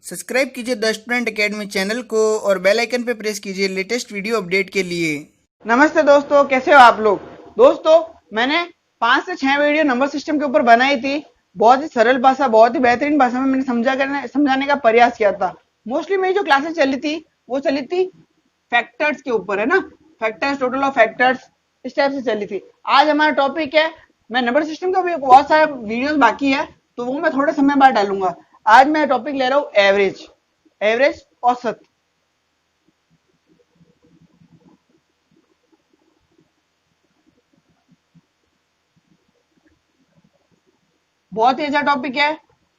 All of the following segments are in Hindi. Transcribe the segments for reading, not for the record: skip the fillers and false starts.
सब्सक्राइब कीजिए द स्टूडेंट अकेडमी चैनल को और बेल आइकन पे प्रेस कीजिए लेटेस्ट वीडियो अपडेट के लिए। नमस्ते दोस्तों, कैसे हो आप लोग। दोस्तों, मैंने 5 से 6 वीडियो नंबर सिस्टम के ऊपर बनाई थी। बहुत ही सरल भाषा, बहुत ही बेहतरीन भाषा में मैंने समझाने का प्रयास किया था। मोस्टली मेरी जो क्लासेस चली थी वो चली थी फैक्टर्स के ऊपर, है ना। फैक्टर्स, टोटल ऑफ फैक्टर्स, इस टाइप से चली थी। आज हमारा टॉपिक है, मैं नंबर सिस्टम का भी बहुत सारे वीडियोस बाकी है तो वो मैं थोड़े समय बाद डालूंगा। आज मैं टॉपिक ले रहा हूँ एवरेज, एवरेज औसत। बहुत ही अच्छा टॉपिक है।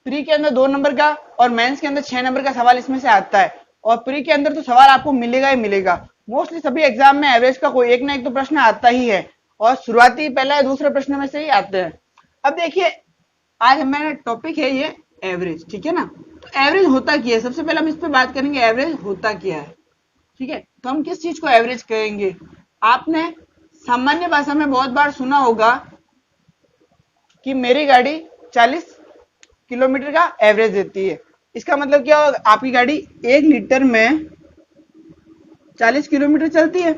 प्री के अंदर 2 नंबर का और मेंस के अंदर 6 नंबर का सवाल इसमें से आता है। और प्री के अंदर तो सवाल आपको मिलेगा ही मिलेगा। मोस्टली सभी एग्जाम में एवरेज का कोई एक ना एक तो प्रश्न आता ही है और शुरुआती पहला या दूसरे प्रश्न में से ही आते हैं। अब देखिए, आज हमारा टॉपिक है ये एवरेज, ठीक है ना। तो एवरेज होता क्या है, सबसे पहले हम इस पर बात करेंगे एवरेज होता क्या है। ठीक है, तो हम किस चीज को एवरेज कहेंगे। आपने सामान्य भाषा में बहुत बार सुना होगा कि मेरी गाड़ी 40 किलोमीटर का एवरेज देती है। इसका मतलब क्या होगा, आपकी गाड़ी 1 लीटर में 40 किलोमीटर चलती है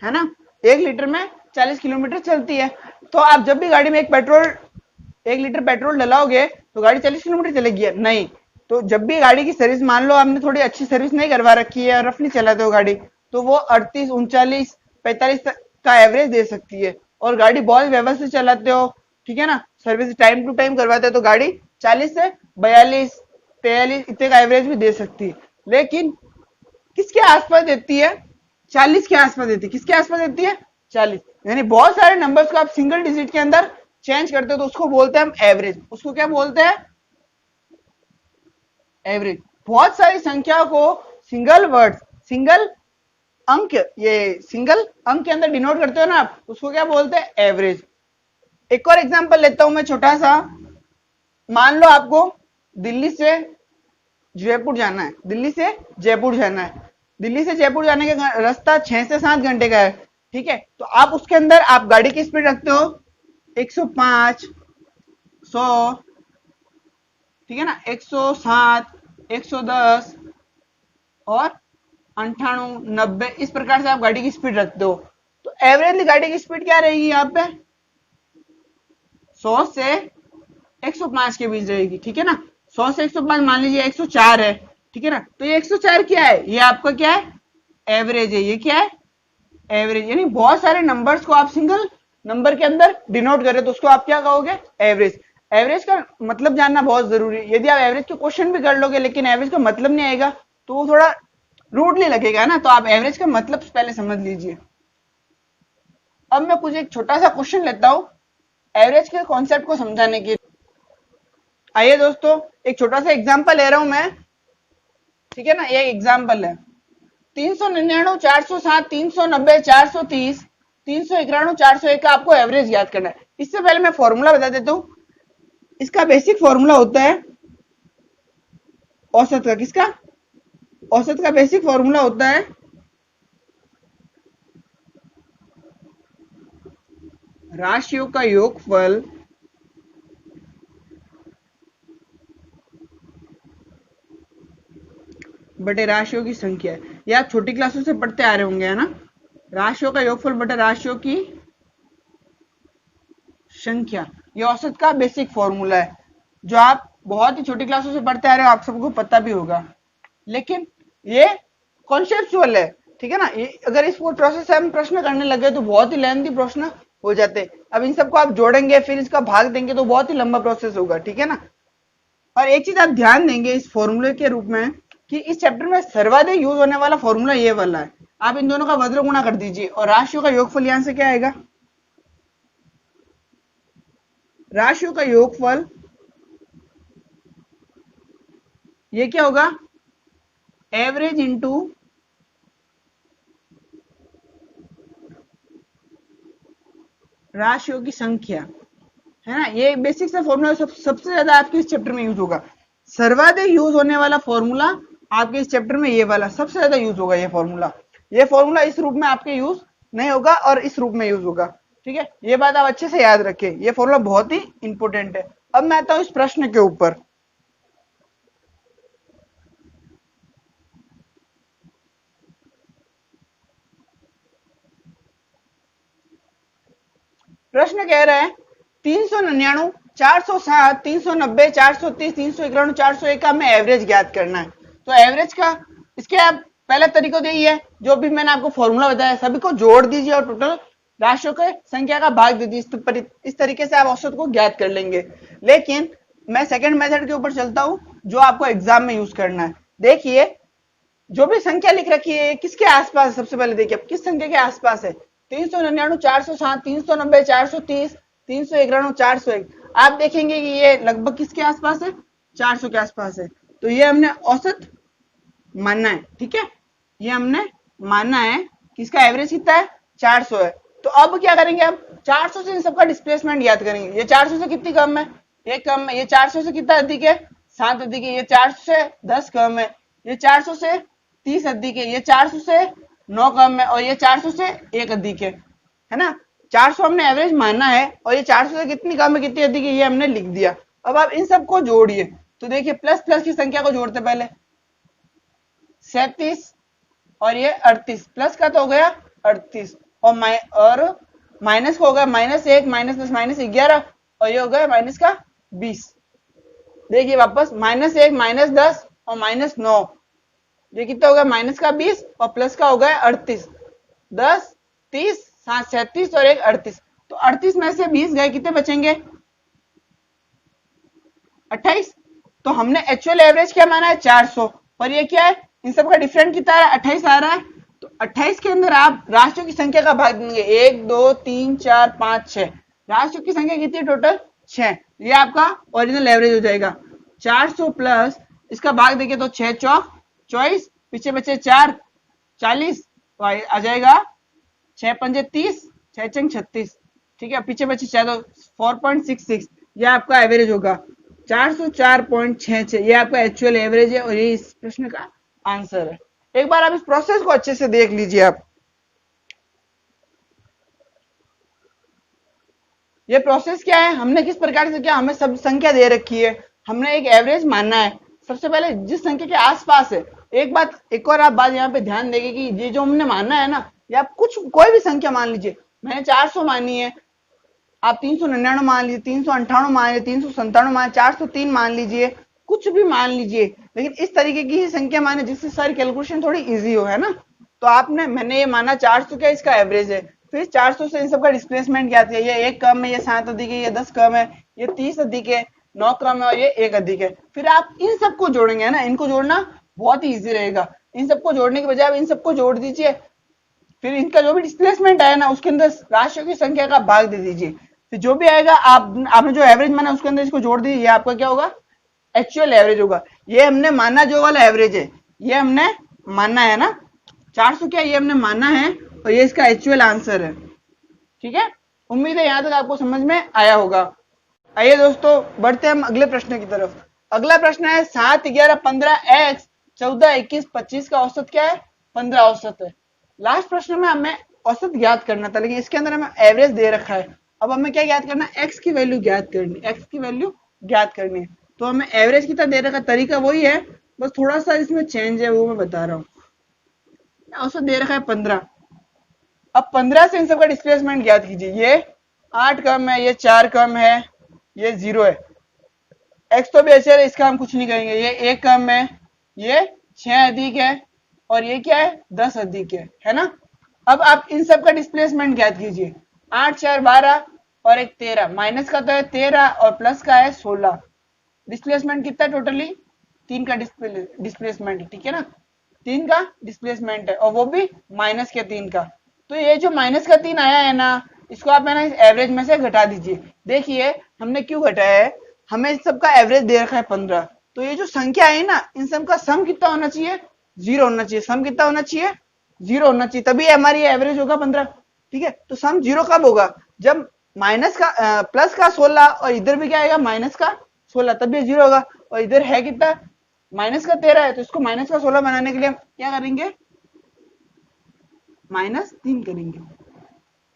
ना। 1 लीटर में 40 किलोमीटर चलती है। तो आप जब भी गाड़ी में 1 लीटर पेट्रोल डलाओगे तो गाड़ी 40 किलोमीटर चलेगी? नहीं। तो जब भी गाड़ी की सर्विस, मान लो आपने थोड़ी अच्छी सर्विस नहीं करवा रखी है, रफली चलाते हो गाड़ी, तो वो 38, 39, 45 तक का एवरेज दे सकती है। और गाड़ी बहुत व्यवस्थित चलाते हो, ठीक है ना, सर्विस टाइम टू टाइम करवाते हो, तो गाड़ी 40 से 42, 43 इतने का एवरेज भी दे सकती है। लेकिन किसके आसपास देती है? 40 के आसपास देती है। किसके आसपास देती है? 40। यानी बहुत सारे नंबर्स को आप सिंगल डिजिट के अंदर चेंज करते हो तो उसको बोलते हैं हम एवरेज। उसको क्या बोलते हैं? एवरेज। बहुत सारी संख्या को सिंगल वर्ड, सिंगल अंक, ये सिंगल अंक के अंदर डिनोट करते हो ना आप, उसको क्या बोलते हैं? एवरेज। एक और एग्जांपल लेता हूं मैं छोटा सा। मान लो आपको दिल्ली से जयपुर जाना है, दिल्ली से जयपुर जाना है। दिल्ली से जयपुर जाने का रास्ता 6 से 7 घंटे का है, ठीक है। तो आप उसके अंदर आप गाड़ी की स्पीड रखते हो 105, 100, ठीक है ना, 107, 110 और 98, 90, इस प्रकार से आप गाड़ी की स्पीड रखते हो। तो एवरेजली गाड़ी की स्पीड क्या रहेगी यहाँ पे? 100 से 105 के बीच रहेगी, ठीक है ना। 100 से 105, मान लीजिए 104 है, ठीक है ना। तो ये 104 क्या है? ये आपका क्या है? एवरेज है। ये क्या है? एवरेज। यानी बहुत सारे नंबर्स को आप सिंगल नंबर के अंदर डिनोट करें तो उसको आप क्या कहोगे? एवरेज। एवरेज का मतलब जानना बहुत जरूरी है। यदि आप एवरेज के क्वेश्चन भी कर लोगे लेकिन एवरेज का मतलब नहीं आएगा तो वो थोड़ा रूडली लगेगा ना। तो आप एवरेज का मतलब पहले समझ लीजिए। अब मैं कुछ एक छोटा सा क्वेश्चन लेता हूं एवरेज के कॉन्सेप्ट को समझाने के। आइए दोस्तों, एक छोटा सा एग्जांपल ले रहा हूं मैं, ठीक है ना। ये एग्जांपल है 399, 407, 390, 430, 391, 401 का आपको एवरेज याद करना है। इससे पहले मैं फॉर्मूला बता देता हूं। इसका बेसिक फॉर्मूला होता है औसत का। किसका? औसत का बेसिक फॉर्मूला होता है राशियों का योगफल बटे राशियों की संख्या। ये आप छोटी क्लासों से पढ़ते आ रहे होंगे, है ना। राशियों का योगफल बटे राशियों की संख्या, ये औसत का बेसिक फॉर्मूला है जो आप बहुत ही छोटी क्लासों से पढ़ते आ रहे हो, आप सबको पता भी होगा। लेकिन ये कॉन्सेप्चुअल है, ठीक है ना। ये अगर इस प्रोसेस से हम प्रश्न करने लगे तो बहुत ही लेंथी प्रश्न हो जाते। अब इन सबको आप जोड़ेंगे फिर इसका भाग देंगे तो बहुत ही लंबा प्रोसेस होगा, ठीक है ना। और एक चीज आप ध्यान देंगे इस फॉर्मूले के रूप में कि इस चैप्टर में सर्वाधिक यूज होने वाला फॉर्मूला ये वाला है। आप इन दोनों का वज्र गुणा कर दीजिए और राशियों का योगफल यहां से क्या आएगा? राशियों का योगफल ये क्या होगा? एवरेज इंटू राशियों की संख्या, है ना। ये बेसिक सा फॉर्मूला सबसे ज्यादा आपके इस चैप्टर में यूज होगा। सर्वाधिक यूज होने वाला फॉर्मूला आपके इस चैप्टर में ये वाला सबसे ज्यादा यूज होगा। ये फॉर्मूला इस रूप में आपके यूज नहीं होगा और इस रूप में यूज होगा, ठीक है। ये बात आप अच्छे से याद रखें, ये फॉर्मूला बहुत ही इंपॉर्टेंट है। अब मैं आता हूं इस प्रश्न के ऊपर। प्रश्न कह रहा है 399, 407, 390, 430, 391, 401 का हमें एवरेज ज्ञात करना है। तो एवरेज का इसके आप पहला तरीका तो यही है, जो भी मैंने आपको फॉर्मूला बताया, सभी को जोड़ दीजिए और टोटल राशियों के संख्या का भाग दे दीजिए। इस तरीके से आप औसत को ज्ञात कर लेंगे। लेकिन मैं सेकंड मेथड के ऊपर चलता हूं, जो आपको एग्जाम में यूज करना है। देखिए, जो भी संख्या लिख रखी है किसके आसपास है, सबसे पहले देखिए किस संख्या के आसपास है। 399, 407, 390, 430, 391, 401। आप देखेंगे कि ये लगभग किसके आसपास है, 400 के आसपास है। तो ये हमने औसत मानना है, ठीक है, ये हमने मानना है कि इसका एवरेज कितना है, 400 है। तो अब क्या करेंगे, अब 400 से इन सबका डिस्प्लेसमेंट याद करेंगे। ये 400 से कितनी कम है, ये कम है। ये 400 से कितना अधिक है, 7 अधिक है। ये 400 से 10 कम है। ये 400 से 30 अधिक है। ये 400 से 9 कम है। और ये 400 से 1 अधिक है ना। 400 हमने एवरेज मानना है और ये 400 से कितनी कम है कितनी अधिक है ये हमने लिख दिया। अब आप इन सबको जोड़िए। तो देखिए, प्लस प्लस की संख्या को जोड़ते पहले, 37 और ये 38, प्लस का तो हो गया 38 और माइनस का हो गया -1, -10, -11 और ये हो गया माइनस का 20। देखिए वापस -1, -10 और -9, ये कितना हो गया, माइनस का 20 और प्लस का हो गया 38। 10, 30, 7, 37 और 1, 38। तो 38 में से 20 गए, कितने बचेंगे, 28। तो हमने एक्चुअल एवरेज क्या माना है, 400, पर ये क्या है, इन सबका डिफरेंट कितना आ रहा है, 28 आ रहा है। तो 28 के अंदर आप राशियों की संख्या का भाग देंगे, 1, 2, 3, 4, 5, 6। राशियों की संख्या कितनी है टोटल, 6। ये आपका ओरिजिनल एवरेज हो जाएगा। 400 प्लस इसका भाग देंगे तो 6 चौक 24, पीछे बचे 4, 40 तो आ जाएगा 6 पंजे 30, 6 चंग 36, ठीक है, पीछे बचे 4 तो 4.66। ये आपका एवरेज होगा 404.66। ये आपका एक्चुअल एवरेज है और ये इस प्रश्न का आंसर है। एक बार आप इस प्रोसेस को अच्छे से देख लीजिए। आप ये प्रोसेस क्या है, हमने किस प्रकार से किया, हमें सब संख्या दे रखी है, हमने एक एवरेज मानना है। सबसे पहले जिस संख्या के आसपास है, एक और आप बात यहाँ पे ध्यान देंगे कि ये जो हमने मानना है ना, ये आप कोई भी संख्या मान लीजिए। मैंने 400 मानी है, आप 399 मान लीजिए, 398 मान लीजिए, 397 मान, 403 मान लीजिए, कुछ भी मान लीजिए, लेकिन इस तरीके की ही संख्या माने जिससे सारी कैलकुलेशन थोड़ी इजी हो, है ना। तो मैंने ये माना 400 क्या इसका एवरेज है, फिर 400 से इन सबका डिस्प्लेसमेंट क्या है, ये 1 कम है, ये 7 अधिक है, ये 10 कम है, ये 30 अधिक है, 9 कम है और ये 1 अधिक है। फिर आप इन सबको जोड़ेंगे, है ना, इनको जोड़ना बहुत ही ईजी रहेगा। इन सबको जोड़ने के बजाय आप इन सबको जोड़ दीजिए, फिर इनका जो भी डिस्प्लेसमेंट है ना, उसके अंदर राशियों की संख्या का भाग दे दीजिए, फिर जो भी आएगा आपने जो एवरेज माना उसके अंदर इसको जोड़ दीजिए, ये आपका क्या होगा, एक्चुअल एवरेज होगा। ये हमने माना जो वाला एवरेज है, ये हमने मानना है ना, 400 क्या ये हमने माना है और ये इसका एक्चुअल आंसर है, ठीक है। उम्मीद है यहां तक आपको समझ में आया होगा। आइए दोस्तों, बढ़ते हैं हम अगले प्रश्न की तरफ। अगला प्रश्न है 7, 11, 15 x 14, 21, 25 का औसत क्या है, 15 औसत है। लास्ट प्रश्न में हमें औसत ज्ञात करना था, लेकिन इसके अंदर हमें एवरेज दे रखा है। अब हमें क्या ज्ञात करना है, x की वैल्यू ज्ञात करनी, x की वैल्यू ज्ञात करनी है। तो हमें एवरेज कितना दे रखा, तरीका वही है, बस थोड़ा सा इसमें चेंज है, वो मैं बता रहा हूँ। औसत दे रखा है 15। अब 15 से इन सबका डिस्प्लेसमेंट ज्ञात कीजिए। ये 8 कम है, ये 4 कम है, ये 0 है। x तो भी अच्छा है, इसका हम कुछ नहीं करेंगे। ये 1 कम है, ये 6 अधिक है और ये क्या है, 10 अधिक है ना। अब आप इन सब का डिस्प्लेसमेंट ज्ञात कीजिए। 8, 4, 12 और एक 13, माइनस का तो है 13 और प्लस का है 16। डिस्प्लेसमेंट कितना टोटली, 3 का डिस्प्लेसमेंट है, ठीक है ना, 3 का डिस्प्लेसमेंट है और वो भी माइनस के 3 का। तो ये जो माइनस का 3 आया है ना, इसको आप है ना इस एवरेज में से घटा दीजिए। देखिए हमने क्यों घटाया है, हमें इस सबका एवरेज दे रखा है 15। तो ये जो संख्या है ना, इन सब का सम कितना होना चाहिए, 0 होना चाहिए। सम कितना होना चाहिए, 0 होना चाहिए, तभी हमारी एवरेज होगा 15, ठीक है। तो सम 0 कब होगा, जब माइनस का प्लस का 16 और इधर भी क्या आएगा, माइनस का 16, तब ये 0 होगा। और इधर है कितना, माइनस का 13 है, तो इसको माइनस का 16 बनाने के लिए हम क्या करेंगे, -3 करेंगे,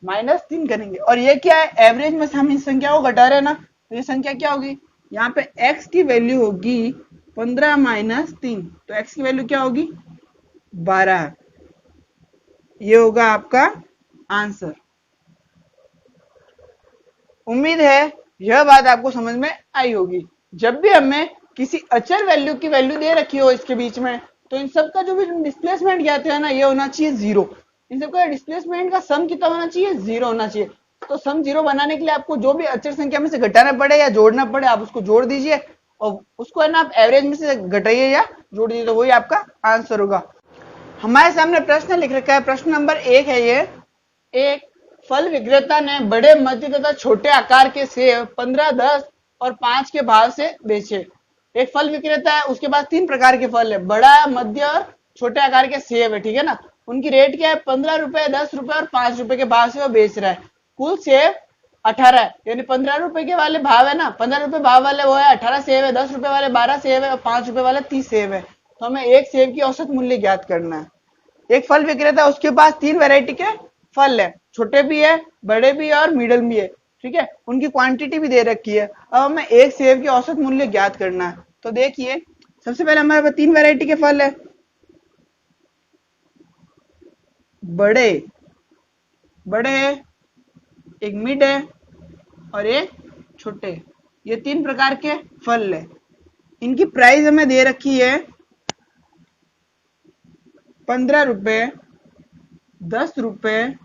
-3 करेंगे। और ये क्या है, एवरेज में से हम इस संख्या को घटा रहे हैं ना, तो ये संख्या क्या होगी, यहाँ पे x की वैल्यू होगी 15 - 3, तो x की वैल्यू क्या होगी, 12। ये होगा आपका आंसर। उम्मीद है यह बात आपको समझ में आई होगी। जब भी हमें किसी अचर वैल्यू की वैल्यू दे रखी हो इसके बीच में, तो इन सब का जो भी डिस्प्लेसमेंट ज्ञात है ना, ये होना चाहिए जीरो। इन सबका डिस्प्लेसमेंट का सम कितना होना चाहिए, जीरो होना चाहिए। तो सम जीरो बनाने के लिए आपको जो भी अचर संख्या में से घटाना पड़े या जोड़ना पड़े, आप उसको जोड़ दीजिए और उसको है ना आप एवरेज में से घटाइए या जोड़ दीजिए, तो वही आपका आंसर होगा। हमारे सामने प्रश्न लिख रखा है, प्रश्न नंबर 1 है ये। एक फल विक्रेता ने बड़े, मध्य तथा छोटे आकार के सेब 15, 10 और 5 के भाव से बेचे। एक फल विक्रेता है, उसके पास 3 प्रकार के फल है, बड़ा, मध्य और छोटे आकार के सेब है, ठीक है ना। उनकी रेट क्या है, 15 रुपए, 10 रुपए और 5 रुपए के भाव से वो बेच रहा है। कुल सेब 18 है, यानी 15 रुपए के वाले भाव है ना, 15 रुपए भाव वाले वो है 18 सेब है, 10 रुपए वाले 12 सेब है और 5 रुपए वाले 30 सेब है। तो हमें एक सेब की औसत मूल्य ज्ञात करना है। एक फल विक्रेता, उसके पास 3 वैरायटी के फल है, छोटे भी है, बड़े भी है और मिडल भी है, ठीक है। उनकी क्वांटिटी भी दे रखी है। अब हमें एक सेब की औसत मूल्य ज्ञात करना है। तो देखिए, सबसे पहले हमारे पास 3 वैरायटी के फल है, बड़े बड़े है, एक मिड है और एक छोटे। ये 3 प्रकार के फल है। इनकी प्राइस हमें दे रखी है 15 रुपए, 10 रुपए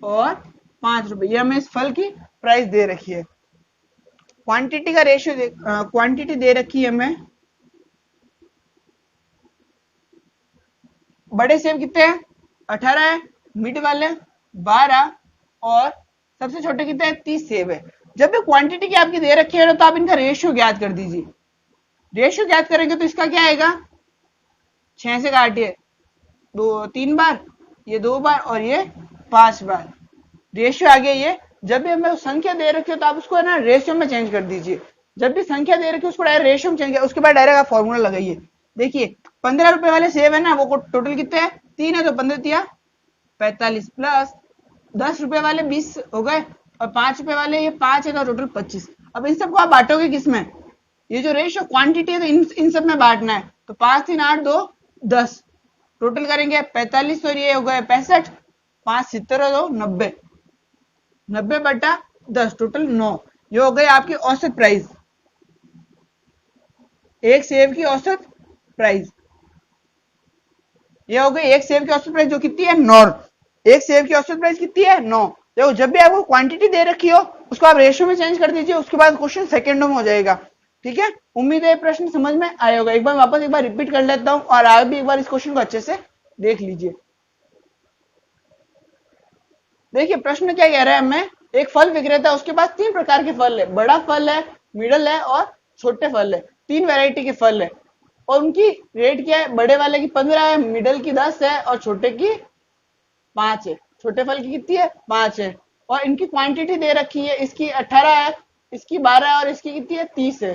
और 5 रुपए। ये हमें इस फल की प्राइस दे रखी है। क्वांटिटी का रेशियो क्वांटिटी दे रखी है हमें। बड़े सेब कितने हैं, 18 है, मिड वाले 12 और सबसे छोटे कितने हैं, 30 सेब है। जब भी क्वांटिटी की आपकी दे रखी है ना, तो आप इनका रेशियो ज्ञात कर दीजिए। रेशियो ज्ञात करेंगे तो इसका क्या आएगा, 6 से काटिए, 3 बार, ये 2 बार और ये 5 बार। रेशियो आ गया ये। जब भी हमें संख्या दे रखी हो तो आप उसको है ना रेशियो में चेंज कर दीजिए। जब भी संख्या दे रखी है उसको डायरेक्ट रेशियो में चेंज किया, उसके बाद डायरेक्ट आप फॉर्मूला लगाइए। देखिए 15 रुपए वाले सेब है ना, वो टोटल कितने हैं, 3 है, तो 15 तिया 45 प्लस 10 रुपए वाले 20 हो गए और 5 रुपए वाले ये 5 है, तो टोटल 25। अब इन सबको आप बांटोगे किसमें, ये जो रेशियो क्वांटिटी है तो इन सब में बांटना है। तो 5 3 8 2 10, टोटल करेंगे 45 और ये हो गए 65, 5 70 और 2 90, 90 बटा 10 टोटल 9। ये हो गई आपकी औसत प्राइस, एक सेब की औसत प्राइस। ये हो गई एक सेब की औसत प्राइस, जो कितनी है 9। एक सेब की औसत प्राइस कितनी है 9। देखो, जब भी आपको क्वांटिटी दे रखी हो उसको आप रेशियो में चेंज कर दीजिए, उसके बाद क्वेश्चन सेकंडों में हो जाएगा, ठीक है। उम्मीद है प्रश्न समझ में आया होगा। एक बार वापस एक बार रिपीट कर लेता हूं और आप भी एक बार इस क्वेश्चन को अच्छे से देख लीजिए। देखिए प्रश्न क्या कह रहा है हमें, एक फल विक्रेता, उसके पास 3 प्रकार के फल है, बड़ा फल है, मिडल है और छोटे फल है। 3 वैरायटी के फल है और उनकी रेट क्या है, बड़े वाले की 15 है, मिडल की 10 है और छोटे की 5 है। छोटे फल की कितनी है, 5 है। और इनकी क्वांटिटी दे रखी है, इसकी 18 है, इसकी 12 है और इसकी कितनी है, 30 है।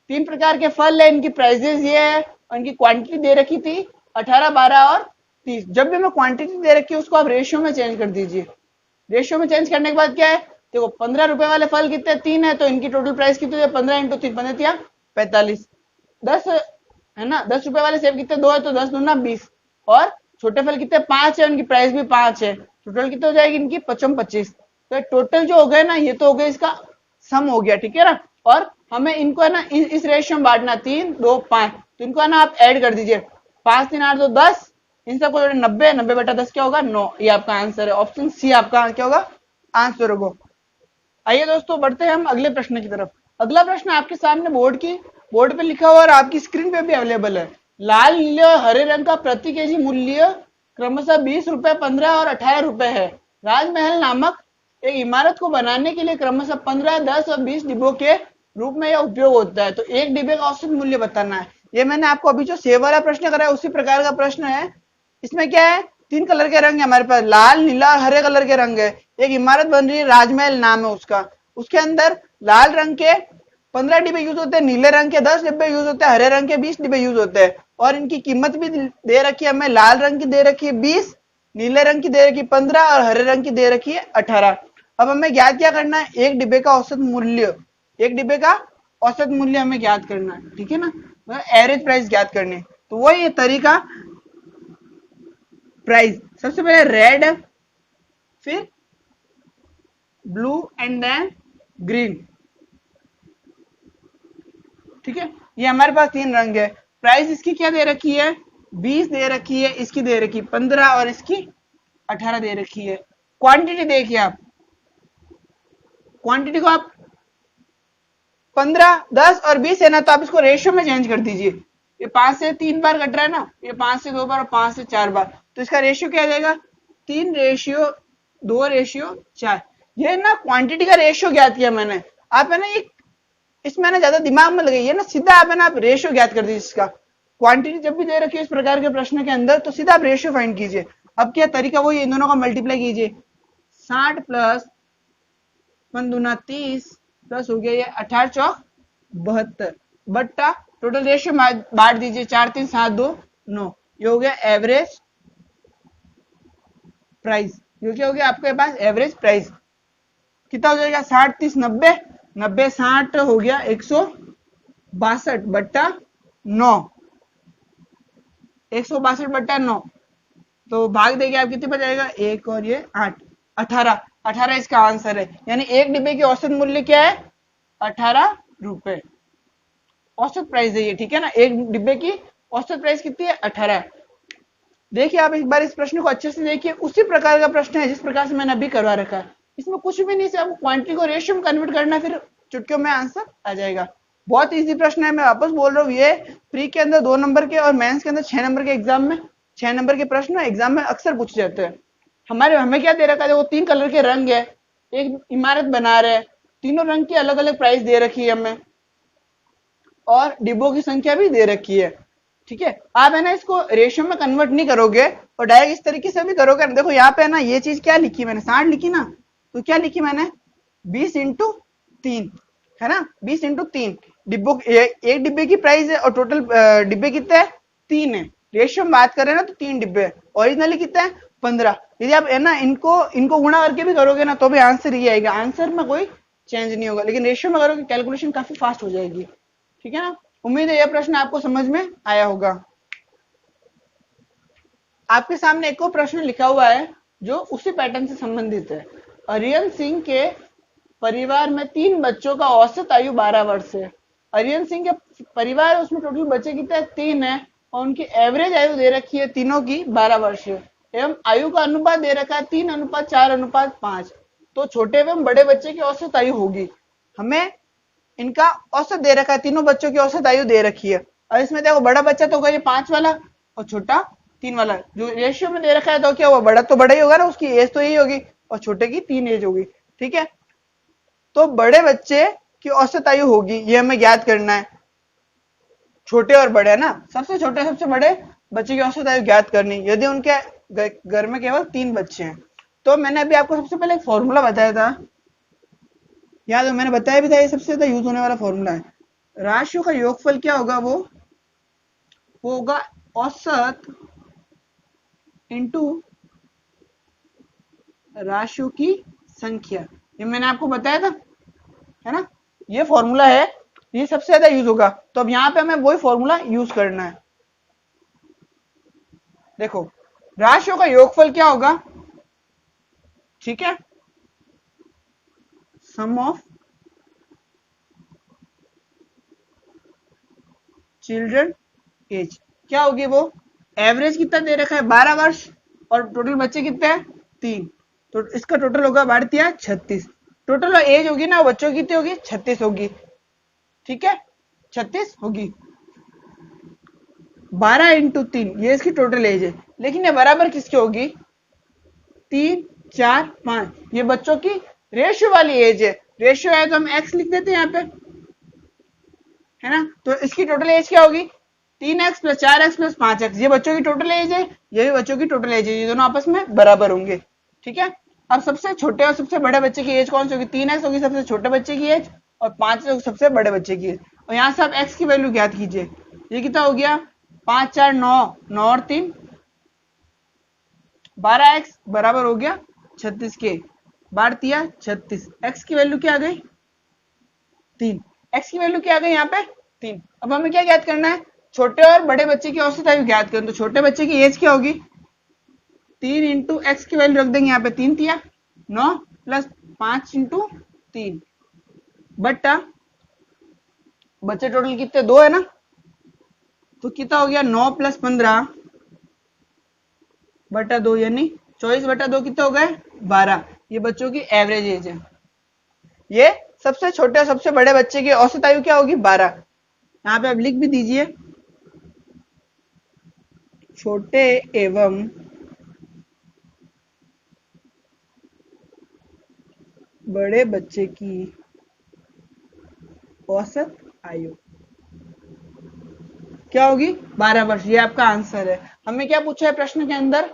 3 प्रकार के फल है, इनकी प्राइजेस ये है और इनकी क्वांटिटी दे रखी थी 18, 12 और 30। जब भी हमें क्वांटिटी दे रखी है उसको आप रेशियो में चेंज कर दीजिए। रेशियो में चेंज करने के बाद क्या है, देखो 15 रुपए वाले फल कितने, 3 है, तो इनकी टोटल प्राइस कितनी है, 15 इंटू 3 15 45। 10 है ना, 10 रुपए वाले सेब कितने, 2 है, तो 10 दूना 20 और छोटे फल कितने 5 है, उनकी प्राइस भी 5 है। टोटल कितने हो जाएगी इनकी 25। तो टोटल जो हो गए ना, ये तो हो गया इसका सम हो गया, ठीक है ना। और हमें इनको है ना इस रेशियो में बांटना, 3 2 5, तो इनको है ना आप ऐड कर दीजिए, 5 3 8 2 10, इन सबको जोड़े 90, 90 बटा 10 क्या होगा 9। ये आपका आंसर है, ऑप्शन सी आपका क्या होगा आंसर होगा। आइए दोस्तों बढ़ते हैं हम अगले प्रश्न की तरफ। अगला प्रश्न आपके सामने बोर्ड पे लिखा हुआ और आपकी स्क्रीन पे भी अवेलेबल है। लाल, नीले और हरे रंग का प्रति केजी मूल्य क्रमशः 20 रुपए, 15 और 18 रुपए है। राजमहल नामक एक इमारत को बनाने के लिए क्रमशः 15, 10 और 20 डिब्बों के रूप में यह उपयोग होता है। तो एक डिब्बे का औसत मूल्य बताना है। ये मैंने आपको अभी जो सेब वाला प्रश्न कराया उसी प्रकार का प्रश्न है। इसमें क्या है, 3 कलर के रंग है हमारे पास, लाल, नीला और हरे कलर के रंग है। एक इमारत बन रही है, राजमहल नाम है उसका। उसके अंदर लाल रंग के 15 डिब्बे यूज होते हैं, नीले रंग के 10 डिब्बे यूज होते हैं, हरे रंग के 20 डिब्बे यूज होते हैं। और इनकी कीमत भी दे रखी है हमें, लाल रंग की दे रखी है 20, नीले रंग की दे रखी है 15 और हरे रंग की दे रखी है 18। अब हमें ज्ञात क्या करना है, एक डिब्बे का औसत मूल्य, एक डिब्बे का औसत मूल्य हमें ज्ञात करना है, ठीक है ना, मतलब एवरेज प्राइस ज्ञात करनी है। तो वही ये तरीका, प्राइस सबसे पहले रेड, फिर ब्लू एंड देन ग्रीन, ठीक है। ये हमारे पास तीन रंग है। प्राइस इसकी क्या दे रखी है, 20 दे रखी है, इसकी दे रखी 15 और इसकी 18 दे रखी है। क्वांटिटी देखिए आप, क्वांटिटी को आप 15, 10 और 20 है ना, तो आप इसको रेशियो में चेंज कर दीजिए। ये 5 से 3 बार कट रहा है ना, ये 5 से 2 बार और 5 से 4 बार, तो इसका रेशियो क्या आ जाएगा, 3:2:4। ये ना क्वांटिटी का रेशियो ज्ञात किया मैंने। आप है ना ये इसमें ना ज्यादा दिमाग में लगाइए ना, सीधा आप है ना आप रेशियो ज्ञात कर दीजिए इसका। क्वांटिटी जब भी दे रखी है इस प्रकार के प्रश्न के अंदर, तो सीधा आप रेशियो फाइंड कीजिए। अब क्या तरीका, वो इन दोनों का मल्टीप्लाई कीजिए। 60 प्लस 1 दूना 30 प्लस हो गया ये 18 चौक 72 बट्टा टोटल रेशियो बांट दीजिए, 4 3 7 2 9। ये हो गया एवरेज प्राइस। ये क्या हो गया आपके पास एवरेज प्राइस। कितना हो जाएगा, 60 30 90, 90 60 हो गया 162 बट्टा 9, 162 बट्टा 9, तो भाग देंगे आप कितने पर जाएगा, 1 और ये 8, 18, 18 इसका आंसर है। यानी एक डिब्बे की औसत मूल्य क्या है, 18 रुपए औसत प्राइस है ये, ठीक है ना। एक डिब्बे की औसत प्राइस कितनी है, 18। देखिए आप एक बार इस प्रश्न को अच्छे से देखिए, उसी प्रकार का प्रश्न है जिस प्रकार से मैंने अभी करवा रखा है। इसमें कुछ भी नहीं, से आपको क्वांटिटी को रेशियो में कन्वर्ट करना है, फिर चुटकियों में आंसर आ जाएगा। बहुत इजी प्रश्न है, मैं वापस बोल रहा हूँ। ये प्री के अंदर 2 नंबर के और मेंस के अंदर 6 नंबर के एग्जाम में 6 नंबर के प्रश्न एग्जाम में अक्सर पूछे जाते हैं। हमें क्या दे रखा है, वो 3 कलर के रंग है, एक इमारत बना रहे हैं, तीनों रंग की अलग अलग प्राइस दे रखी है हमें, और डिब्बों की संख्या भी दे रखी है, ठीक है। आप है ना इसको रेशियो में कन्वर्ट नहीं करोगे और डायरेक्ट इस तरीके से भी करोगे। देखो यहाँ पे है ना, ये चीज क्या लिखी मैंने, 60 लिखी ना, तो क्या लिखी मैंने, 20 इंटू 3 है ना, 20 इंटू 3 डिब्बों, एक डिब्बे की प्राइस है और टोटल डिब्बे कितने हैं, 3 है। रेशियो में बात कर रहे हैं ना, तो 3 डिब्बे है। ओरिजिनली कितना है, 15। यदि आप है ना इनको गुणा करके भी करोगे ना, तो भी आंसर ये आएगा, आंसर में कोई चेंज नहीं होगा। लेकिन रेशियो में करोगे कैलकुलेशन काफी फास्ट हो जाएगी, ठीक है ना। उम्मीद है यह प्रश्न आपको समझ में आया होगा। आपके सामने एक और प्रश्न लिखा हुआ है जो उसी पैटर्न से संबंधित है। अरियन सिंह के परिवार में 3 बच्चों का औसत आयु 12 वर्ष है। अरियन सिंह के परिवार है, उसमें टोटल बच्चे कितने, 3 है, और उनकी एवरेज आयु दे रखी है तीनों की 12 वर्ष है, एवं आयु का अनुपात दे रखा है 3:4:5। तो छोटे एवं बड़े बच्चे की औसत आयु होगी। हमें इनका औसत दे रखा है, तीनों बच्चों की औसत आयु दे रखी है। और इसमें देखो बड़ा बच्चा तो होगा ये 5 वाला और छोटा 3 वाला। जो रेशियो में दे रखा है तो क्या हुआ, बड़ा तो बड़ा ही होगा ना, उसकी एज तो यही होगी, और छोटे की 3 एज होगी, ठीक है। तो बड़े बच्चे की औसत आयु होगी, ये हमें ज्ञात करना है। छोटे और बड़े है ना, सबसे छोटे सबसे बड़े बच्चे की औसत आयु ज्ञात करनी। यदि उनके घर में केवल 3 बच्चे हैं, तो मैंने अभी आपको सबसे पहले एक फॉर्मूला बताया था, याद है, मैंने बताया भी था, ये सबसे ज्यादा यूज होने वाला फॉर्मूला है। राशियों का योगफल क्या होगा, वो होगा औसत इंटू राशियों की संख्या। ये मैंने आपको बताया था, है ना, ये फॉर्मूला है, ये सबसे ज्यादा यूज होगा। तो अब यहाँ पे हमें वही फॉर्मूला यूज करना है। देखो राशियों का योगफल क्या होगा, ठीक है, सम ऑफ चिल्ड्रन एज। क्या होगी वो, एवरेज कितना दे रखा है 12 वर्ष, और टोटल बच्चे कितने हैं 3, तो इसका टोटल होगा बाढ़ दिया 36। टोटल एज होगी ना बच्चों की कितनी होगी, 36 होगी, ठीक है, 36 होगी। 12 इंटू 3 ये इसकी टोटल एज है। लेकिन ये बराबर किसकी होगी, 3 4 5, ये बच्चों की रेशियो वाली एज है। रेशियो है तो हम x लिख देते हैं यहाँ पे, है ना। तो इसकी टोटल एज क्या होगी, 3x plus 4x plus 5x। ये बच्चों की टोटल एज है, ये भी बच्चों की टोटल एज है, ये दोनों आपस में बराबर होंगे, ठीक है। अब सबसे छोटे और सबसे बड़े बच्चे की एज कौन सी होगी, 3x होगी सबसे छोटे बच्चे की एज, और 5 होगी सबसे बड़े बच्चे की एज। और यहाँ से आप x की वैल्यू ज्ञात कीजिए। ये कितना हो गया, 5 4 9, 9 और 3 12x बराबर हो गया 36 के, बार दिया 36। x की वैल्यू क्या आ गई, 3। x की वैल्यू क्या आ गई यहाँ पे, 3। अब हमें क्या ज्ञात करना है, छोटे और बड़े बच्चे की औसत आयु ज्ञात करें। तो छोटे बच्चे की एज क्या होगी, 3 इंटू एक्स की वैल्यू रख देंगे यहाँ पे, 3 दिया 9 प्लस 5 इंटू 3 बट्टा बच्चे टोटल कितने, 2 है ना, तो कितना हो गया 9 + 15 बटा 2 यानी 24 बटा 2 कितने हो गए 12। ये बच्चों की एवरेज एज है। ये सबसे छोटे और सबसे बड़े बच्चे की औसत आयु क्या होगी 12। यहाँ पे आप लिख भी दीजिए, छोटे एवं बड़े बच्चे की औसत आयु क्या होगी 12 वर्ष। ये आपका आंसर है। हमें क्या पूछा है प्रश्न के अंदर,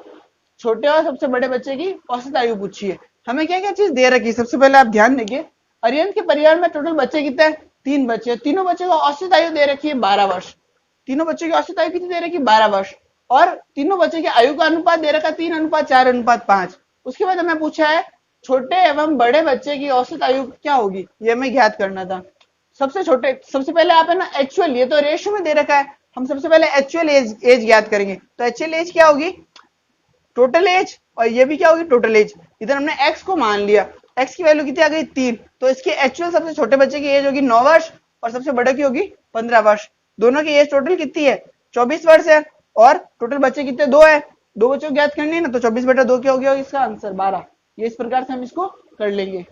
छोटे और सबसे बड़े बच्चे की औसत आयु पूछी है। हमें क्या क्या चीज दे रखी है, सबसे पहले आप ध्यान देखिए, अरिहंत के परिवार में टोटल बच्चे कितने हैं, 3 बच्चे, तीनों बच्चों को औसत आयु दे रखी है 12 वर्ष। तीनों बच्चों की औसत आयु कितनी दे रखी है 12 वर्ष, और तीनों बच्चे के आयु का अनुपात दे रखा है 3:4:5। उसके बाद हमें पूछा है छोटे एवं बड़े बच्चे की औसत आयु क्या होगी, ये हमें ज्ञात करना था। सबसे छोटे, सबसे पहले आप है ना एक्चुअल, ये तो रेशियो में दे रखा है, हम सबसे पहले एक्चुअल एज ज्ञात करेंगे। तो एक्चुअल एज क्या होगी टोटल एज, और ये भी क्या होगी टोटल एज। इधर हमने x को मान लिया, x की वैल्यू कितनी आ गई 3, तो इसकी एक्चुअल सबसे छोटे बच्चे की एज होगी 9 वर्ष और सबसे बड़े की होगी 15 वर्ष। दोनों की एज टोटल कितनी है 24 वर्ष है, और टोटल बच्चे कितने 2 है, 2 बच्चों को ज्ञात करनी है ना, तो 24 बटा 2 क्या हो गया इसका आंसर 12। ये इस प्रकार से हम इसको कर लेंगे।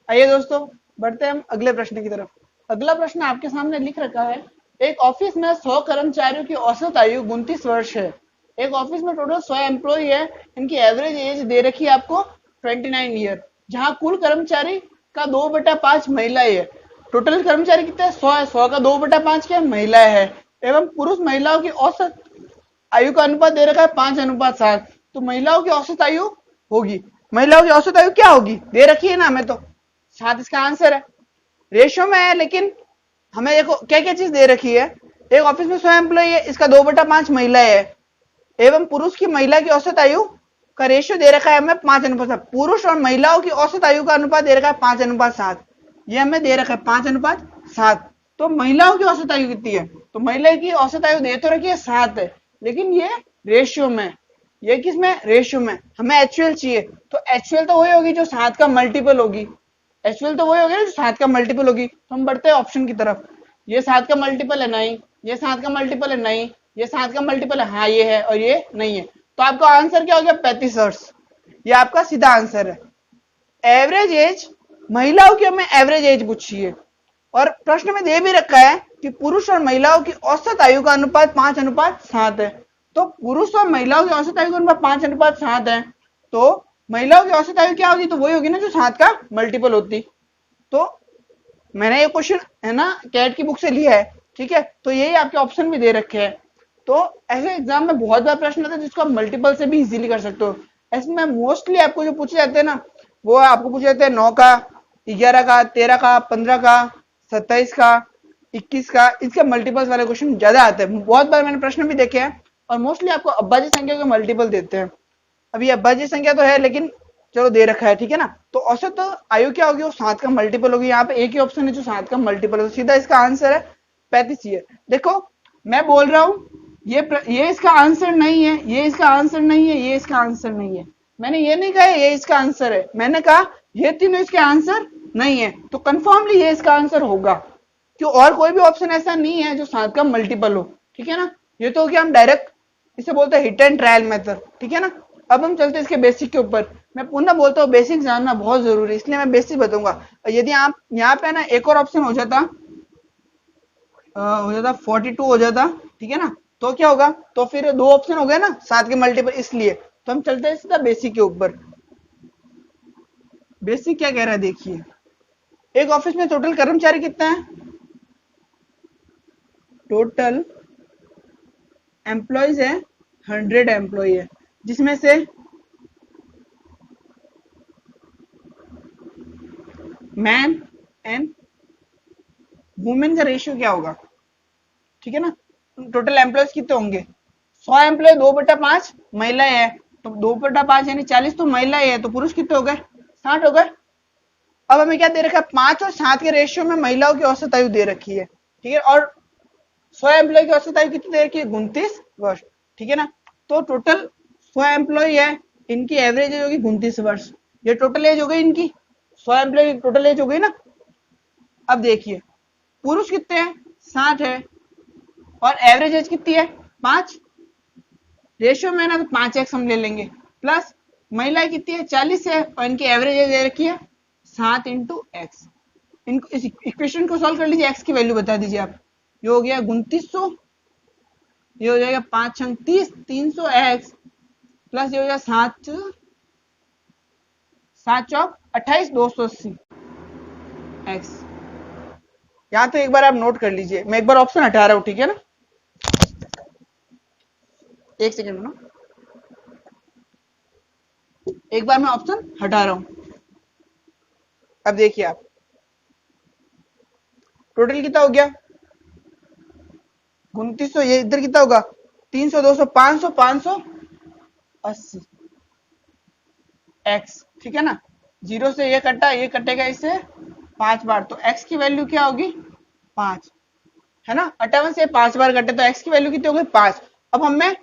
आइए दोस्तों बढ़ते हैं हम अगले प्रश्न की तरफ। अगला प्रश्न आपके सामने लिख रखा है, एक ऑफिस में 100 कर्मचारियों की औसत आयु 29 वर्ष है। एक ऑफिस में टोटल 100 एम्प्लॉय है, इनकी एवरेज एज दे रखी है आपको 29 ईयर, जहां कुल कर्मचारी का 2/5 महिलाएं है। टोटल कर्मचारी कितने 100 है, 100 का 2/5 क्या महिलाएं है, एवं पुरुष महिलाओं की औसत आयु का अनुपात दे रखा है 5:7। तो महिलाओं की औसत आयु होगी, महिलाओं की औसत आयु क्या होगी दे रखी है ना हमें, तो 7 इसका आंसर है। रेशियो में है, लेकिन हमें देखो क्या क्या चीज दे रखी है, एक ऑफिस में 100 एम्प्लॉय है, इसका 2/5 महिलाएं है, एवं पुरुष की महिला की औसत आयु का रेशियो दे रखा है हमें 5:7। पुरुष और महिलाओं की औसत आयु का अनुपात दे रखा है 5:7, ये हमें दे रखा है 5:7। तो महिलाओं की औसत आयु कितनी है, तो महिला की औसत आयु दे तो रखी है 7 है, लेकिन ये रेशियो में, ये किस में रेशियो में, हमें एक्चुअल चाहिए। तो एक्चुअल तो वही होगी जो 7 का मल्टीपल होगी, एक्चुअल तो वही होगी ना जो 7 का मल्टीपल होगी। तो हम बढ़ते हैं ऑप्शन की तरफ, ये 7 का मल्टीपल है नहीं, ये 7 का मल्टीपल है नहीं, ये 7 का मल्टीपल है हाँ ये है, और ये नहीं है। तो आपका आंसर क्या हो गया 35 वर्ष, ये आपका सीधा आंसर है। एवरेज एज, महिलाओं की हमें एवरेज एज पूछी है, और प्रश्न में दे भी रखा है कि पुरुष और महिलाओं की औसत आयु का अनुपात 5:7 है। तो पुरुष और महिलाओं की औसत आयु का अनुपात 5:7 है, तो महिलाओं की औसत आयु क्या होगी, तो वही होगी ना जो 7 का मल्टीपल होती। तो मैंने ये क्वेश्चन है ना कैट की बुक से लिया है, ठीक है, तो यही आपके ऑप्शन भी दे रखे हैं। तो ऐसे एग्जाम में बहुत बार प्रश्न आता है जिसको आप मल्टीपल से भी इजीली कर सकते हो। ऐसे मोस्टली आपको जो पूछे जाते हैं ना, वो आपको पूछे जाते हैं 9 का, 11 का, 13 का, 15 का, 27 का, 21 का, इसके मल्टीपल्स वाले क्वेश्चन ज्यादा आते हैं। बहुत बार मैंने प्रश्न भी देखे हैं, और मोस्टली आपको अभाज्य संख्या के मल्टीपल देते हैं। अभी अभाज्य संख्या तो है, लेकिन चलो दे रखा है, ठीक है ना। तो औसत तो आयु क्या होगी, वो 7 का मल्टीपल होगी। यहाँ पे एक ही ऑप्शन है जो 7 का मल्टीपल है, तो सीधा इसका आंसर है 35 ईयर। देखो मैं बोल रहा हूँ ये इसका आंसर नहीं है, ये इसका आंसर नहीं है, ये इसका आंसर नहीं है। मैंने ये नहीं कहा ये इसका आंसर है, मैंने कहा ये तीनों इसके आंसर नहीं है। तो कंफर्मली ये इसका आंसर होगा, क्यों, और कोई भी ऑप्शन ऐसा नहीं है जो 7 का मल्टीपल हो, ठीक है ना। ये तो क्या हम डायरेक्ट इसे बोलते हैं हिट एंड ट्रायल मेथड, ठीक है ना। अब हम चलते हैं इसके बेसिक के ऊपर। मैं पुनः बोलता हूँ बेसिक जानना बहुत जरूरी है, इसलिए मैं बेसिक बताऊंगा। यदि आप यहाँ पे ना एक और ऑप्शन हो जाता 42 हो जाता, ठीक है ना, तो क्या होगा, तो फिर 2 ऑप्शन हो गए ना 7 के मल्टीपल, इसलिए। तो हम चलते हैं सीधा बेसिक के ऊपर। बेसिक क्या कह रहा है देखिए, एक ऑफिस में टोटल कर्मचारी कितना है, टोटल एम्प्लॉयज है 100 एम्प्लॉय है, जिसमें से मैन एंड वुमेन का रेशियो क्या होगा, ठीक है ना। टोटल एम्प्लॉयज कितने होंगे, 100 एम्प्लॉय 2/5 महिलाएं है, तो 2/5 यानी 40 तो महिलाएं है, तो पुरुष कितने हो गए 60 हो गए। अब हमें क्या दे रखा है 5 और 7 के रेशियो में महिलाओं की औसत आयु दे रखी है, ठीक है, और 100 एम्प्लॉय की औसत आयु कितनी दे रखी है 29 वर्ष, ठीक है ना। तो टोटल 100 एम्प्लॉय है, इनकी एवरेज एज होगी 29 वर्ष। ये टोटल एज हो गई इनकी, 100 एम्प्लॉय की टोटल एज हो गई ना। अब देखिए पुरुष कितने हैं, 60 है, और एवरेज एज कितनी है, 5। रेशियो में ना तो 5x हम ले लेंगे, प्लस महिलाएं कितनी है, 40 है, और इनकी एवरेज एज दे रखी है 7 इंटू एक्स। इनको इस इक्वेशन को सॉल्व कर लीजिए, एक्स की वैल्यू बता दीजिए आप। ये हो गया 2900, ये हो जाएगा 5 छंग 30, 300 एक्स, प्लस ये हो जाएगा 7 चौक 28, 280 एक्स। यहाँ तो एक बार आप नोट कर लीजिए, मैं एक बार ऑप्शन हटा रहा हूँ, ठीक है ना, एक सेकेंड ना, एक बार मैं ऑप्शन हटा रहा हूं। अब देखिए आप टोटल कितना हो गया 2900, ये इधर कितना होगा 300, 200, 500, 580 एक्स, ठीक है ना। जीरो से ये कटा, ये कटेगा इससे 5 बार, तो एक्स की वैल्यू क्या होगी 5, है ना। 58 से 5 बार कटे तो एक्स की वैल्यू कितनी होगी 5। अब हमें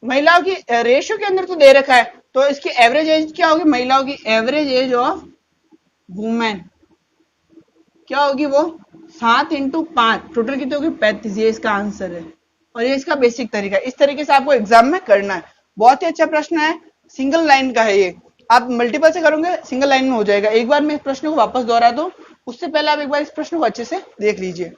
महिलाओं की रेशियो के अंदर तो दे रखा है, तो इसकी एवरेज एज क्या होगी, महिलाओं की एवरेज एज ऑफ वुमेन क्या होगी, वो 7 इंटू 5, टोटल कितनी होगी 35। ये इसका आंसर है, और ये इसका बेसिक तरीका है। इस तरीके से आपको एग्जाम में करना है। बहुत ही अच्छा प्रश्न है, सिंगल लाइन का है ये, आप मल्टीपल से करोगे सिंगल लाइन में हो जाएगा। एक बार मैं इस प्रश्न को वापस दोहरा दूं, उससे पहले आप एक बार इस प्रश्न को अच्छे से देख लीजिए।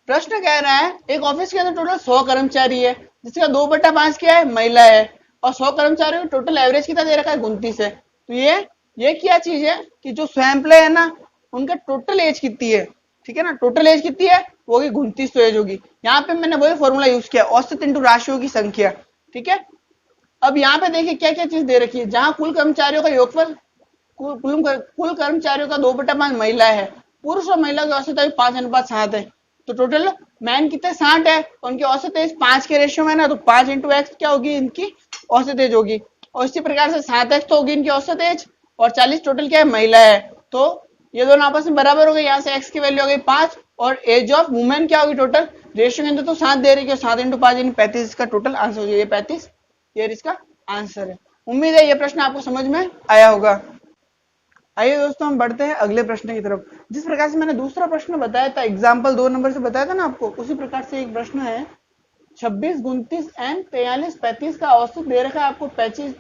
प्रश्न कह रहा है एक ऑफिस के अंदर टोटल 100 कर्मचारी है, जिसका 2/5 क्या है, महिला है, और 100 कर्मचारियों का टोटल एवरेज कितना दे रखा है 29 है। तो ये क्या चीज है कि जो स्वयं है ना, उनका टोटल एज कितनी है, ठीक है ना, टोटल एज कितनी है, वो होगी 29 एज होगी। यहाँ पे मैंने वही फॉर्मूला यूज किया, औसत इंटू राशियों की संख्या, ठीक है। अब यहाँ पे देखिए क्या क्या चीज दे रखी है, जहां कुल कर्मचारियों का योगफल, कुल कर्मचारियों का 2/5 महिला है, पुरुष और महिला की औसत आयु 5:7 है, तो टोटल मैन कितने 60 है, उनकी औसत एज 5 के रेशियो में ना, तो 5 इंटू एक्स क्या होगी इनकी औसत एज होगी, और इसी प्रकार से 7x तो होगी इनकी औसत एज, और 40 टोटल क्या है, महिला है, तो ये दोनों आपस में बराबर हो गए। यहाँ से x की वैल्यू हो गई 5, और एज ऑफ वुमेन क्या होगी टोटल, रेशियो के अंदर तो 7 दे रही है, 7 इंटू 5 यानी 35 इसका टोटल आंसर हो जाएगा, ये 35 ये इसका आंसर है। उम्मीद है ये प्रश्न आपको समझ में आया होगा। आइए दोस्तों हम बढ़ते हैं अगले प्रश्न की तरफ। जिस प्रकार से मैंने दूसरा प्रश्न बताया था, एग्जाम्पल 2 नंबर से बताया था ना आपको, उसी प्रकार से एक प्रश्न है 26, 29 एंड 43, 35 का औसत दे रखा है आपको 25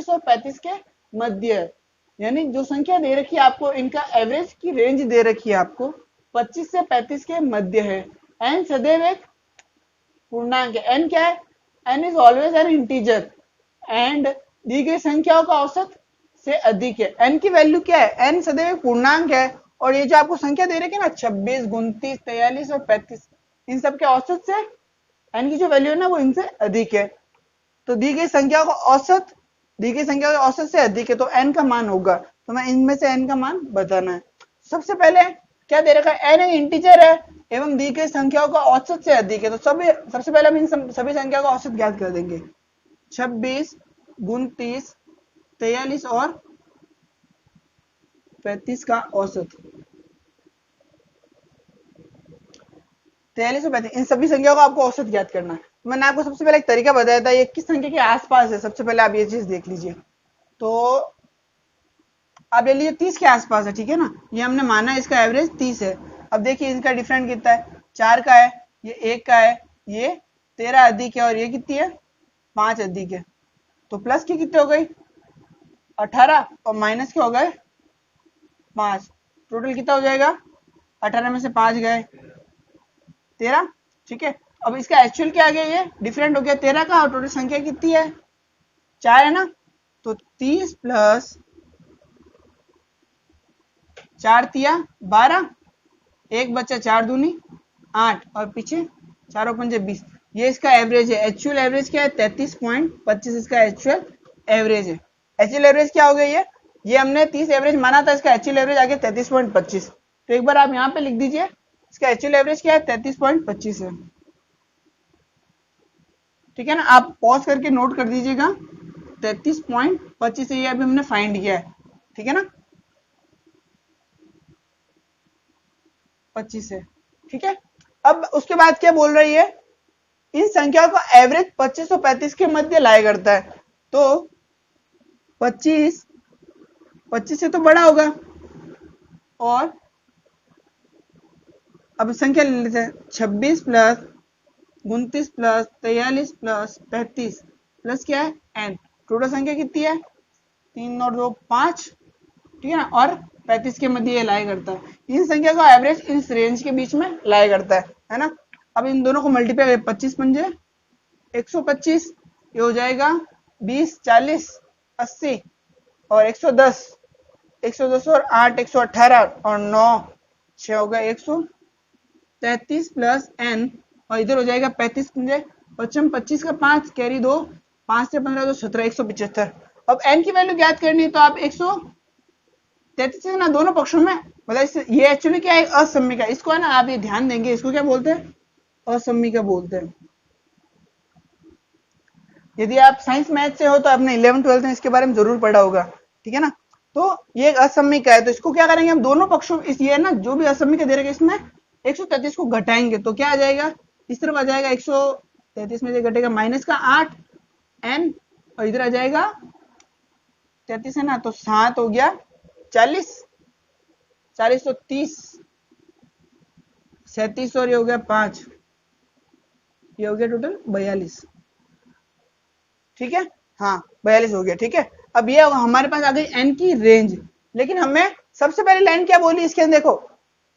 और 35 के मध्य, यानी जो संख्या दे रखी है आपको, इनका एवरेज की रेंज दे रखी है आपको 25 से 35 के मध्य है। एन सदैव एक पूर्णांक है, एन क्या है, N is always N integer, and दी गई संख्याओं का औसत से अधिक है। एन की वैल्यू क्या है, एन सदैव एक पूर्णांक है, और ये जो आपको संख्या दे रखी है ना 26, 29, 43 और 35, इन सब के औसत से एन की जो वैल्यू है ना वो इनसे अधिक है। तो दी गई संख्या का औसत, दी गई संख्या का औसत से अधिक है, तो एन का मान होगा, तो मैं इनमें से एन का मान बताना है। सबसे पहले क्या दे रखा है, एन एक इंटीजर है एवं दी गई संख्याओं का औसत से अधिक है, तो सबसे पहले हम इन सभी संख्या का औसत ज्ञात कर देंगे। 26, 29, 43 और 35 का औसत, 43 और 35, इन सभी संख्याओं का आपको औसत ज्ञात करना है। मैंने आपको सबसे पहले एक तरीका बताया था, ये किस संख्या के आसपास है, सबसे पहले आप ये चीज देख लीजिए। तो आप ले लीजिए 30 के आसपास है, ठीक है ना, ये हमने माना है इसका एवरेज 30 है। अब देखिए इसका डिफरेंट कितना है, 4 का है, ये 1 का है, ये 13 अधिक है, और ये कितनी है 5 अधिक है, तो प्लस की कितनी हो गई 18, और माइनस के हो गए 5, टोटल कितना हो जाएगा 18 में से 5 गए 13, ठीक है। अब इसका एक्चुअल क्या आ गया, ये डिफरेंट हो गया 13 का, और टोटल संख्या कितनी है 4 है ना, तो 30 प्लस 4 तिया 12, एक बच्चा 4 दूनी 8, और पीछे 4 पंजे 20, ये इसका एवरेज है। एक्चुअल एवरेज क्या है 33.25, इसका एक्चुअल एवरेज है। एक्चुअल एवरेज क्या हो गया, ये हमने 30 एवरेज माना था, इसका एक्चुअल एवरेज आ गया 33.25। तो एक बार आप यहाँ पे लिख दीजिए, इसका एक्चुअल एवरेज क्या है 33.25 है, ठीक है ना। आप पॉज करके नोट कर दीजिएगा, 33.25 ये अभी हमने फाइंड किया है, ठीक है ना, 25 है, ठीक है। अब उसके बाद क्या बोल रही है, इन संख्याओं का एवरेज 25 और 35 के मध्य लाया करता है। तो 25 25 से तो बड़ा होगा। और अब संख्या ले लेते हैं, 26 प्लस 29 प्लस 43 प्लस 35 प्लस क्या है n। टोटल संख्या कितनी है, 3 और 2 5, ठीक है ना। और 35 के मध्य ये लाया करता है। इन संख्या का एवरेज इस रेंज के बीच में लाया करता है ना। अब इन दोनों को मल्टीप्लाई करें, 25 पंजे 125, ये हो जाएगा 20 40 80 और 110 110 और 8 118 और 9 6 होगा 133 प्लस n और इधर हो जाएगा 35 पंजे 55 25 का 5 कैरी 2 5 से 15 तो 17 175। अब n की वैल्यू ज्ञात करनी है तो आप 133 है ना दोनों पक्षों में, मतलब ये एक्चुअली क्या है असम्मिका, इसको है ना आप ये ध्यान देंगे, इसको क्या बोलते हैं असम्मिका बोलते हैं। यदि आप साइंस मैथ से हो तो आपने 11 12 में इसके बारे में जरूर पढ़ा होगा, ठीक है ना। तो ये एक असम्मिका है, तो इसको क्या करेंगे हम दोनों पक्षों इस ये ना जो भी असम्मिका दे रखेगा इसमें 133 को घटाएंगे तो क्या आ जाएगा, इस तरफ आ जाएगा 133 में से घटेगा माइनस का 8 n और इधर आ जाएगा 33 है ना तो 7 हो गया 40 40 तो 30 37 और ये हो गया 5, ये हो गया टोटल 42, ठीक है। हाँ 42 हो गया, ठीक है। अब ये हमारे पास आ गई n की रेंज, लेकिन हमें सबसे पहले लाइन क्या बोली इसके अंदर देखो,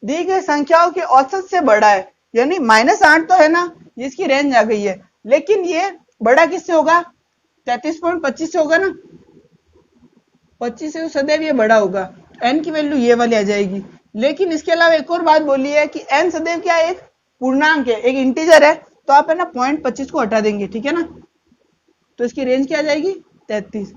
दी गई संख्याओं के औसत से बड़ा है, यानी -8 तो है ना, इसकी रेंज आ गई है, लेकिन ये बड़ा किससे होगा 33.25 से होगा ना, 25 से तो सदैव ये बड़ा होगा, n की वैल्यू ये वाली आ जाएगी। लेकिन इसके अलावा एक और बात बोली है कि n सदैव क्या है, एक पूर्णांक है, एक इंटीजर है, तो आप है ना 0.25 को हटा देंगे, ठीक है ना, तो इसकी रेंज क्या आ जाएगी 33।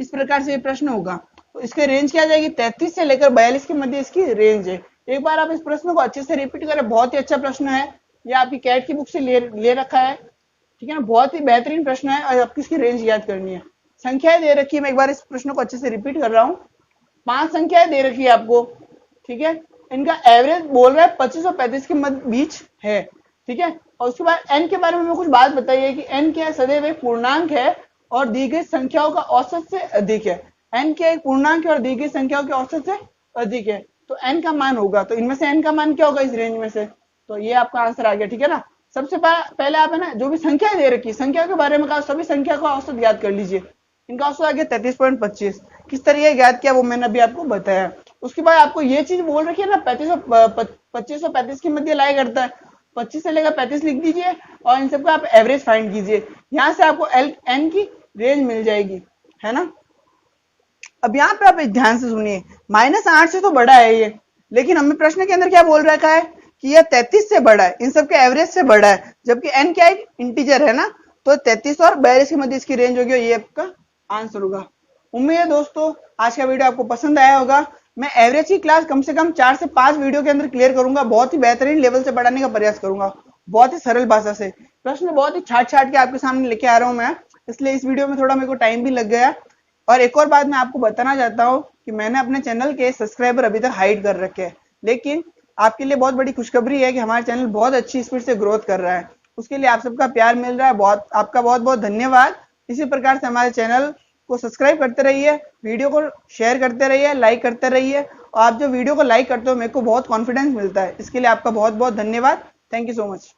इस प्रकार से ये प्रश्न होगा, तो इसकी रेंज क्या आ जाएगी 33 से लेकर 42 के मध्य इसकी रेंज है। एक बार आप इस प्रश्न को अच्छे से रिपीट करें, बहुत ही अच्छा प्रश्न है, ये आपकी कैट की बुक से ले रखा है, ठीक है ना, बहुत ही बेहतरीन प्रश्न है और आपकी इसकी रेंज याद करनी है। संख्याएं दे रखी है, मैं एक बार इस प्रश्न को अच्छे से रिपीट कर रहा हूँ, 5 संख्याएं दे रखी है आपको, ठीक है, इनका एवरेज बोल रहा है 25 और 35 के बीच है, ठीक है। और उसके बाद n के बारे में कुछ बात बताइए कि n क्या है, सदैव एक पूर्णांक है और दी गई संख्याओं का औसत से अधिक है। n क्या एक पूर्णांक है और दी गई संख्याओं के औसत से अधिक है, तो n का मान होगा, तो इनमें से n का मान क्या होगा इस रेंज में से, तो ये आपका आंसर आ गया, ठीक है ना। सबसे पहले आप है ना जो भी संख्या दे रखी है, संख्या के बारे में कहा, सभी संख्या का औसत ज्ञात कर लीजिए। इनका औसत आ गया 33.25, किस तरीके ज्ञात किया वो मैंने अभी आपको बताया। उसके बाद आपको ये चीज बोल रखी है ना 25 और 35 के मध्य लाया करता है, 25 से लेकर 35 लिख दीजिए और इन सबका आप एवरेज फाइंड कीजिए, यहाँ से आपको n की रेंज मिल जाएगी, है ना। अब यहाँ पे आप ध्यान से सुनिए, -8 से तो बड़ा है ये, लेकिन हमें प्रश्न के अंदर क्या बोल रखा है कि यह 33 से बड़ा है, इन सबके एवरेज से बड़ा है, जबकि n क्या है इंटीजर है ना, तो 33 और 42 के मध्य इसकी रेंज होगी, ये आपका आंसर होगा। उम्मीद है दोस्तों आज का वीडियो आपको पसंद आया होगा। मैं एवरेज की क्लास कम से कम 4 से 5 वीडियो के अंदर क्लियर करूंगा, बहुत ही बेहतरीन लेवल से पढ़ाने का प्रयास करूंगा, बहुत ही सरल भाषा से। प्रश्न बहुत ही छाट के आपके सामने लेके आ रहा हूं मैं, इसलिए इस वीडियो में थोड़ा मेरे को टाइम भी लग गया। और एक और बात मैं आपको बताना चाहता हूँ कि मैंने अपने चैनल के सब्सक्राइबर अभी तक हाइड कर रखे हैं, लेकिन आपके लिए बहुत बड़ी खुशखबरी है कि हमारा चैनल बहुत अच्छी स्पीड से ग्रोथ कर रहा है। उसके लिए आप सबका प्यार मिल रहा है, आपका बहुत बहुत धन्यवाद। इसी प्रकार से हमारे चैनल को सब्सक्राइब करते रहिए, वीडियो को शेयर करते रहिए, लाइक करते रहिए, और आप जो वीडियो को लाइक करते हो मेरे को बहुत कॉन्फिडेंस मिलता है, इसके लिए आपका बहुत बहुत धन्यवाद। Thank you so much.